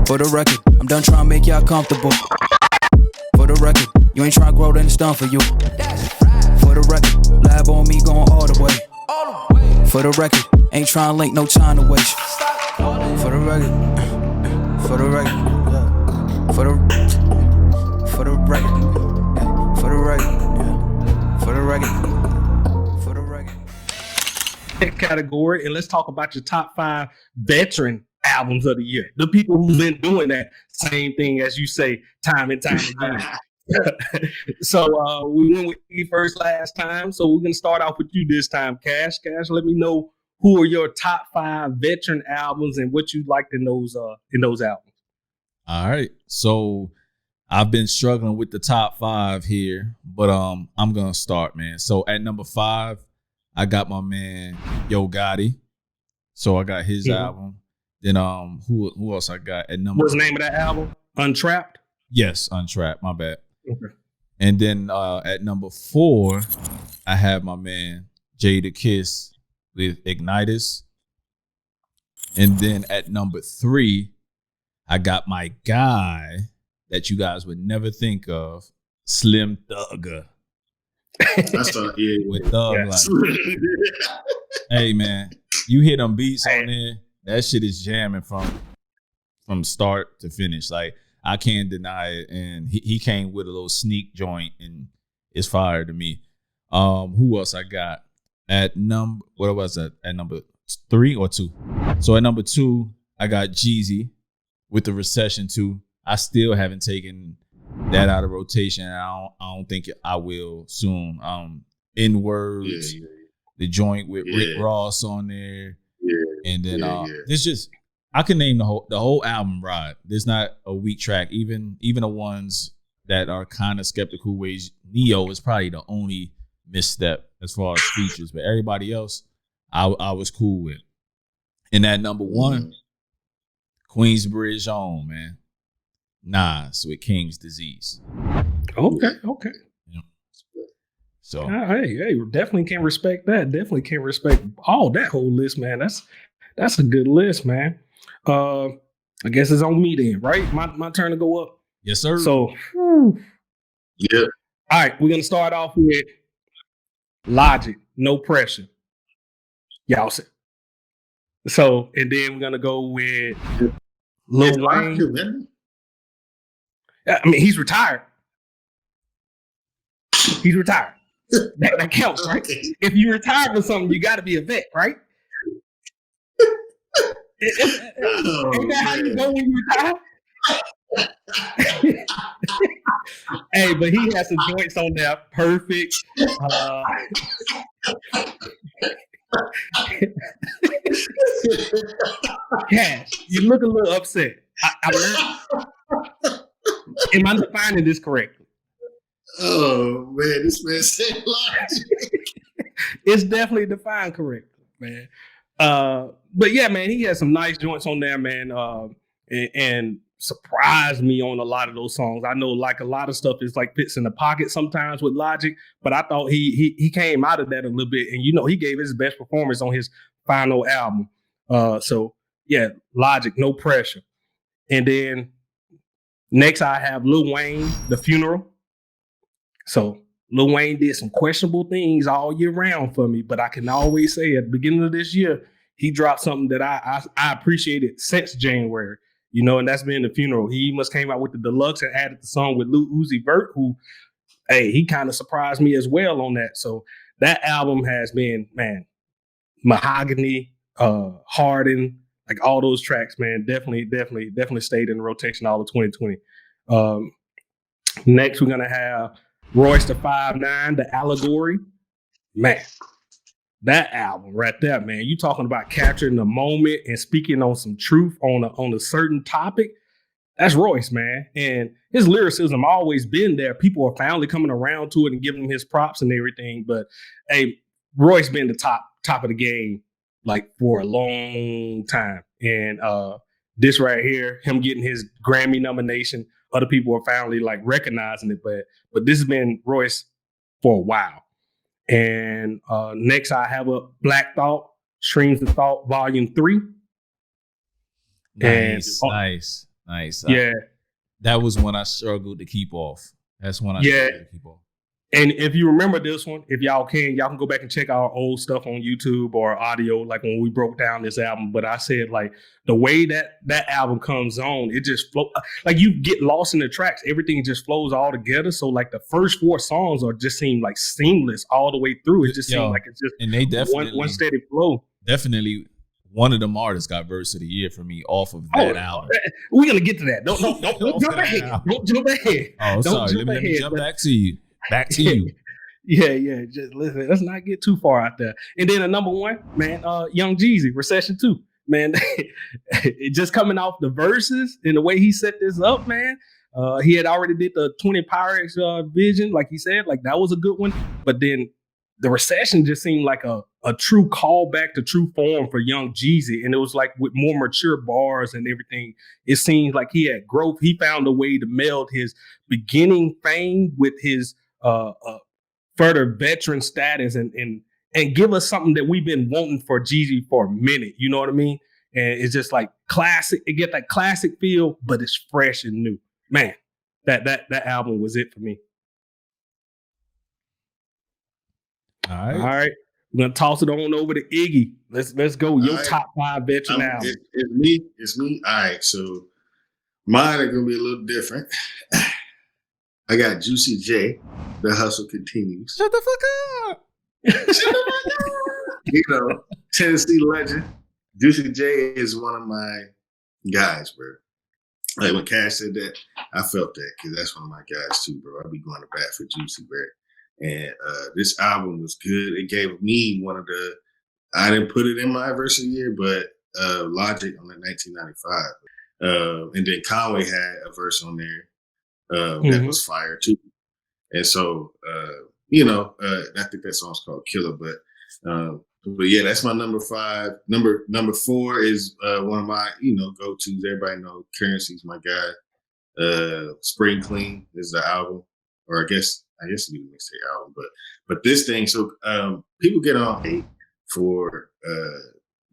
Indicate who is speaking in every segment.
Speaker 1: For the record, I'm done trying to make y'all comfortable. For the record, you ain't trying to grow, then it's done for you. For the record, lab on me going all the way. For the record, ain't trying to link, no time to waste. For the record, for the record, for the record, for the record, for the record, for the record.
Speaker 2: Category, and let's talk about your top 5 veteran albums of the year. The people who've been doing that same thing, as you say, time and time again. So we went with you first last time, so we're gonna start off with you this time, Cash. Let me know who are your top 5 veteran albums and what you liked in those albums.
Speaker 3: All right, so I've been struggling with the top 5 here, but I'm gonna start, man. So at number 5, I got my man Yo Gotti. So I got his album. Then who else I got at number?
Speaker 2: What's the name of that album? Untrapped?
Speaker 3: Yes, Untrapped. My bad.
Speaker 2: Okay.
Speaker 3: And then at number 4, I have my man Jadakiss with Ignitus. And then at number 3, I got my guy that you guys would never think of, Slim Thugger.
Speaker 4: That's
Speaker 3: with Thug Life. Hey man, you hear them beats on there, that shit is jamming from start to finish. Like, I can't deny it. And he came with a little sneak joint, and it's fire to me. Who else I got at number? What was that? At number 3 or 2? So at number 2, I got JEEZY with the Recession 2. I still haven't taken that out of rotation. I don't think I will soon. In words, the joint with Rick Ross on there, and then it's just, I can name the whole album Ride. There's not a weak track. Even the ones that are kind of skeptical ways. Neo is probably the only misstep as far as features, but everybody else, I was cool with. And at number 1, Queensbridge on, man. Nas with King's Disease.
Speaker 2: Okay.
Speaker 3: Yeah. So
Speaker 2: hey, definitely can respect that. Definitely can respect all that whole list, man. That's a good list, man. I guess it's on me then, right? My turn to go up.
Speaker 3: Yes, sir.
Speaker 2: So
Speaker 4: yeah.
Speaker 2: All right, we're gonna start off with Logic, No Pressure. Y'all say. So, and then we're gonna go with Lil Wayne. I mean, he's retired. He's retired. That counts, right? If you retire from something, you got to be a vet, right? Ain't that how you go when you retire? Hey, but he has some joints on there. Perfect. Cash, you look a little upset. Am I defining this correctly?
Speaker 4: Oh man, this man said Logic.
Speaker 2: It's definitely defined correctly, man. But yeah, man, he has some nice joints on there, man. And surprised me on a lot of those songs. I know, like, a lot of stuff is like fits in the pocket sometimes with Logic, but I thought he came out of that a little bit, and he gave his best performance on his final album. So yeah, Logic, No Pressure. And then next I have Lil Wayne, The Funeral. So Lil Wayne did some questionable things all year round for me, but I can always say at the beginning of this year, he dropped something that I appreciated since January, and that's been The Funeral. He must came out with the deluxe and added the song with Lil Uzi Vert, who, hey, he kind of surprised me as well on that. So that album has been, man, Mahogany, Harden, like all those tracks, man, definitely stayed in the rotation all of 2020. Next, we're going to have ROYCE the 5'9", the Allegory. Man, that album right there, man, you talking about capturing the moment and speaking on some truth on a certain topic. That's ROYCE, man. And his lyricism always been there. People are finally coming around to it and giving him his props and everything. But hey, ROYCE been the top of the game like for a long time. And this right here, him getting his Grammy nomination, other people are finally like recognizing it, but this has been ROYCE for a while. And next I have a Black Thought, Streams of Thought, Volume 3.
Speaker 3: Nice. Nice.
Speaker 2: Yeah.
Speaker 3: That was one I struggled to keep off. That's one I struggled to keep off.
Speaker 2: And if you remember this one, if y'all can go back and check our old stuff on YouTube or audio, like when we broke down this album. But I said, like, the way that album comes on, it just flow, like you get lost in the tracks. Everything just flows all together. So like the first 4 songs just seem like seamless all the way through. It just seems like it's just
Speaker 3: and they definitely
Speaker 2: one steady flow.
Speaker 3: Definitely one of them artists got verse of the year for me off of that album.
Speaker 2: We're gonna get to that. Don't jump ahead. Don't jump ahead.
Speaker 3: Oh, sorry. Let me jump back to you. Back to you.
Speaker 2: Yeah. Just listen. Let's not get too far out there. And then number 1, man, Young JEEZY, Recession 2. Man, it just coming off the verses and the way he set this up, man. He had already did the 20 Pyrex vision, like he said, like that was a good one. But then the Recession just seemed like a true callback to true form for Young JEEZY. And it was like with more mature bars and everything. It seems like he had growth. He found a way to meld his beginning fame with his further veteran status and give us something that we've been wanting for JEEZY for a minute. You know what I mean? And it's just like classic. It get that classic feel, but it's fresh and new. Man, that album was it for me.
Speaker 3: All
Speaker 2: right. We're gonna toss it on over to Iggy. Let's go. Your top 5 veteran album.
Speaker 4: It's me. All right. So mine are gonna be a little different. I got Juicy J. The Hustle Continues.
Speaker 3: Shut the fuck up.
Speaker 4: You know, Tennessee legend. Juicy J is one of my guys, bro. Like when Cash said that, I felt that because that's one of my guys too, bro. I'll be going to bat for Juicy, bro. And this album was good. It gave me one of the, I didn't put it in my verse of the year, but Logic on the 1995. And then Conway had a verse on there that was fire too. And so, I think that song's called Killer, but yeah, that's my number 5. Number 4 is one of my, go-tos. Everybody know Currency's my guy. Spring Clean is the album, or I guess it'd be the mixtape album, but this thing, so people get on hate for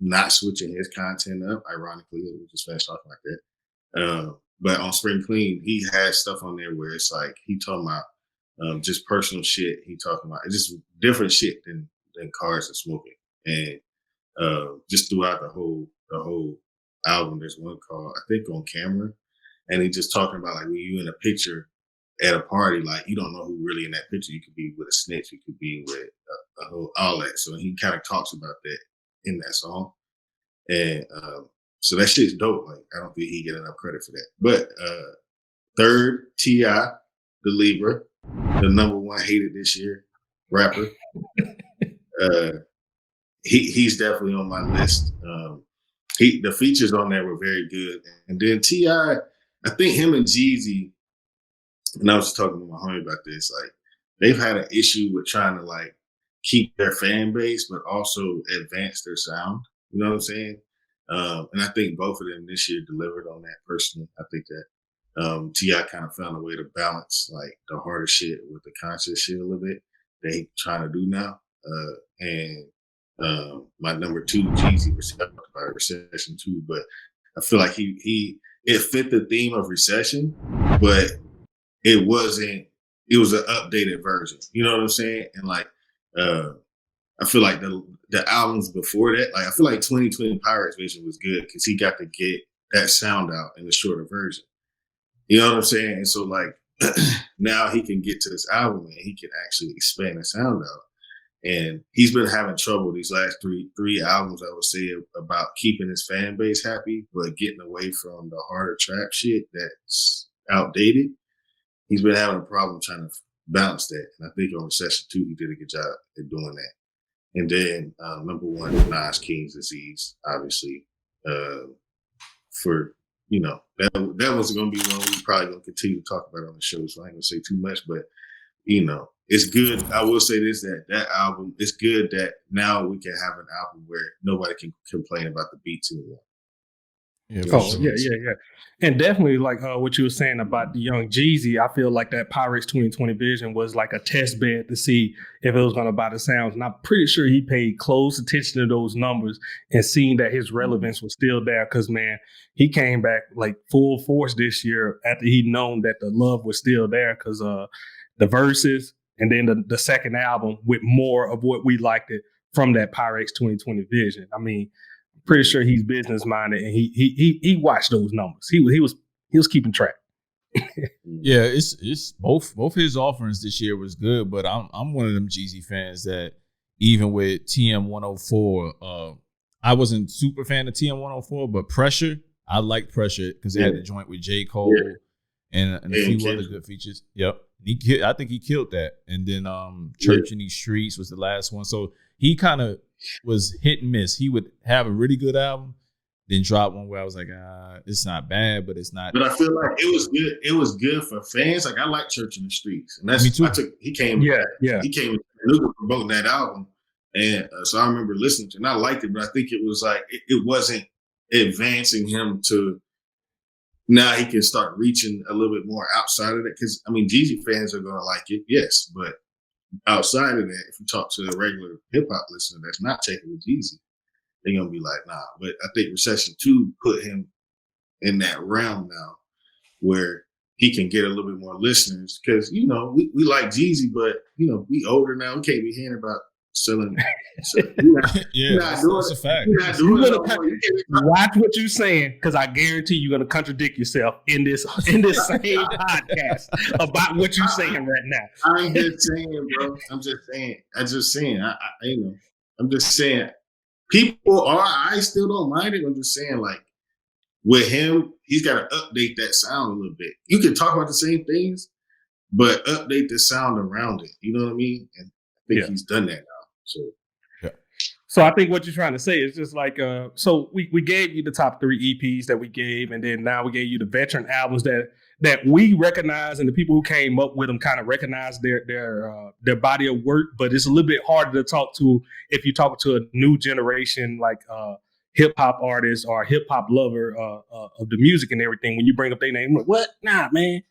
Speaker 4: not switching his content up. Ironically, we just finished talking like that. But on Spring Clean, he has stuff on there where it's like he talking about just personal shit. He talking about just different shit than cars and smoking. And just throughout the whole album, there's one called, I think, On Camera, and he just talking about like when you in a picture at a party, like you don't know who really in that picture. You could be with a snitch, you could be with a whole all that. So he kind of talks about that in that song, and so that shit's dope. Like I don't think he get enough credit for that. But third, T.I., the Libra, the number 1 hated this year rapper. He's definitely on my list. The features on there were very good, and then T.I., I think him and JEEZY. And I was just talking to my homie about this. Like, they've had an issue with trying to like keep their fan base, but also advance their sound. You know what I'm saying? And I think both of them this year delivered on that personally. I think that T.I. kind of found a way to balance like the harder shit with the conscious shit a little bit that he's trying to do now. And my number 2, JEEZY, was talked about Recession too, but I feel like it fit the theme of Recession, but it was an updated version. You know what I'm saying? And like, I feel like the albums before that, like I feel like 2020 Pirates Vision was good because he got to get that sound out in the shorter version. You know what I'm saying? And so like now he can get to this album and he can actually expand the sound out. And he's been having trouble these last three albums, I would say, about keeping his fan base happy, but getting away from the harder trap shit that's outdated. He's been having a problem trying to balance that. And I think on Recession 2, he did a good job at doing that. And then number 1, Nas King's Disease, obviously. For, that was going to be one we probably going to continue to talk about on the show, so I ain't going to say too much, but, it's good. I will say this, that album, it's good that now we can have an album where nobody can complain about the beats anymore.
Speaker 3: Yeah,
Speaker 2: Oh,
Speaker 3: for sure.
Speaker 2: yeah. And definitely like what you were saying about the young Jeezy, I feel like that Pirates 2020 vision was like a test bed to see if it was going to buy the sounds. And I'm pretty sure he paid close attention to those numbers and seeing that his relevance was still there. Because, man, he came back like full force this year after he'd known that the love was still there because the verses and then the second album with more of what we liked it from that Pirates 2020 vision. I mean, pretty sure he's business minded and he watched those numbers. He was keeping track.
Speaker 3: Yeah, it's both his offerings this year was good, but I'm one of them Jeezy fans that even with TM 104, I wasn't super fan of TM 104, but Pressure, I liked Pressure because it had the joint with J. Cole and a few other good features. Yep. I think he killed that. And then Church in These Streets was the last one. So he kind of was hit and miss. He would have a really good album, then drop one where I was like, it's not bad, but it's not.
Speaker 4: But I feel like it was good. It was good for fans. Like I like Church in the Streets, and that's
Speaker 3: Me too.
Speaker 4: He came promoting that album, and so I remember listening to it, and I liked it. But I think it was like it wasn't advancing him to. Now he can start reaching a little bit more outside of that because I mean, Jeezy fans are gonna like it, yes, but outside of that, if you talk to a regular hip hop listener that's not taking with Jeezy, they're gonna be like, nah. But I think Recession 2 put him in that realm now where he can get a little bit more listeners because we like Jeezy, but we older now. We can't be hearing about selling.
Speaker 3: That's a fact.
Speaker 2: Watch what you're saying because I guarantee you're gonna contradict yourself in this same podcast about what you're saying right now.
Speaker 4: I'm just saying, bro. I'm just saying. I'm just saying. I still don't mind it. I'm just saying, like, with him, he's got to update that sound a little bit. You can talk about the same things, but update the sound around it. You know what I mean? And I think he's done that now.
Speaker 2: So I think what you're trying to say is just like, so we gave you the top 3 EPs that we gave, and then now we gave you the veteran albums that we recognize, and the people who came up with them kind of recognize their body of work. But it's a little bit harder to talk to if you talk to a new generation like hip hop artist or hip hop lover of the music and everything. When you bring up their name, like, what? Nah, man.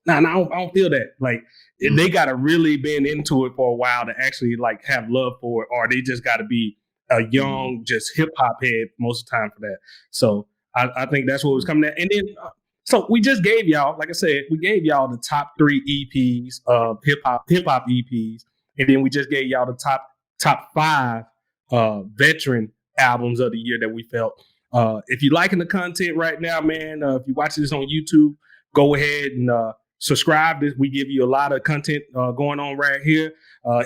Speaker 2: Nah, I don't feel that. Like they got to really been into it for a while to actually like have love for it, or they just got to be a young, just hip hop head most of the time for that. So I think that's what was coming at. And then, so we just gave y'all, like I said, we gave y'all the top 3 EPs of hip hop EPs, and then we just gave y'all the top 5 veteran albums of the year that we felt. If you're liking the content right now, man, if you're watching this on YouTube, go ahead and subscribe. We give you a lot of content going on right here.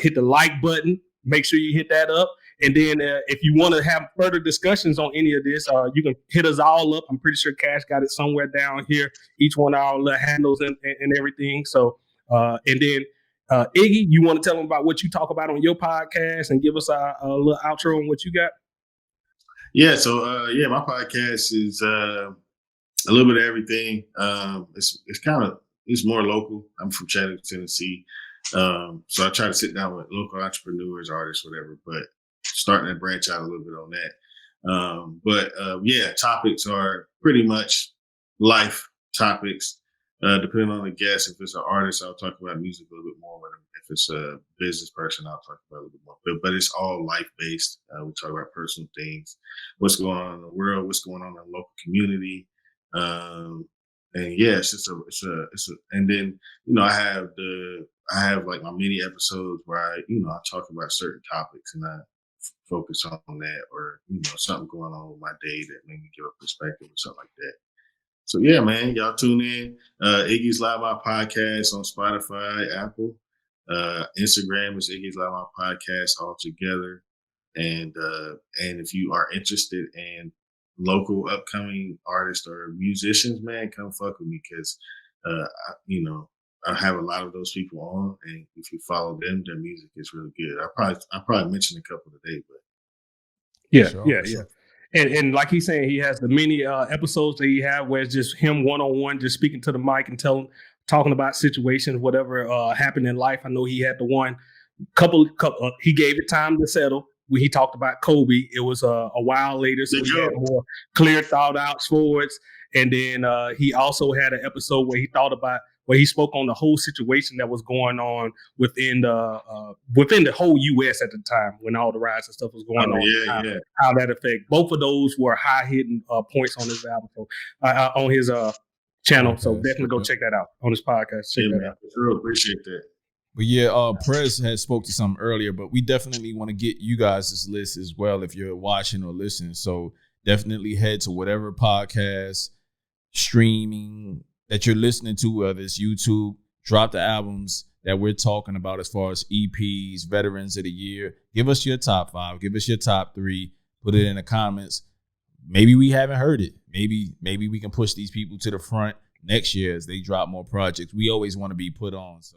Speaker 2: Hit the like button. Make sure you hit that up. And then if you want to have further discussions on any of this, you can hit us all up. I'm pretty sure Cash got it somewhere down here, each one of our little handles and everything. So, and then Iggy, you want to tell them about what you talk about on your podcast and give us a little outro on what you got?
Speaker 4: Yeah. So, my podcast is a little bit of everything. It's more local. I'm from Chattanooga, Tennessee. So I try to sit down with local entrepreneurs, artists, whatever, but starting to branch out a little bit on that. Topics are pretty much life topics, depending on the guest. If it's an artist, I'll talk about music a little bit more with them. If it's a business person, I'll talk about it a little bit more. But it's all life-based. We talk about personal things, what's going on in the world, what's going on in the local community. And then, I have like my mini episodes where I talk about certain topics and I focus on that, or something going on with my day that made me give a perspective or something like that. So yeah, man, y'all tune in. Iggy's Live My Podcast on Spotify, Apple, Instagram is Iggy's Live My Podcast all together. And if you are interested in local upcoming artists or musicians, man, come fuck with me because I have a lot of those people on, and if you follow them, their music is really good. I probably mentioned a couple today, but
Speaker 2: yeah. And like he's saying, he has the many episodes that he have where it's just him one-on-one, just speaking to the mic and talking about situations, whatever happened in life. I know he had the one couple. He gave it time to settle. when he talked about Kobe, it was a while later, so he had more clear thought out towards. And then he also had an episode where he spoke on the whole situation that was going on within the whole U.S. at the time when all the riots and stuff was going on. How that affect both of those were high hitting points on his album, on his channel. Okay, so definitely go check that out on his podcast. Check that out.
Speaker 4: Sure, appreciate that.
Speaker 3: But yeah, Prez had spoke to something earlier, but we definitely want to get you guys this list as well if you're watching or listening. So definitely head to whatever podcast streaming that you're listening to, whether it's YouTube, drop the albums that we're talking about as far as EPs, Veterans of the Year. Give us your top 5. Give us your top 3. Put it in the comments. Maybe we haven't heard it. Maybe we can push these people to the front next year as they drop more projects. We always want to be put on. So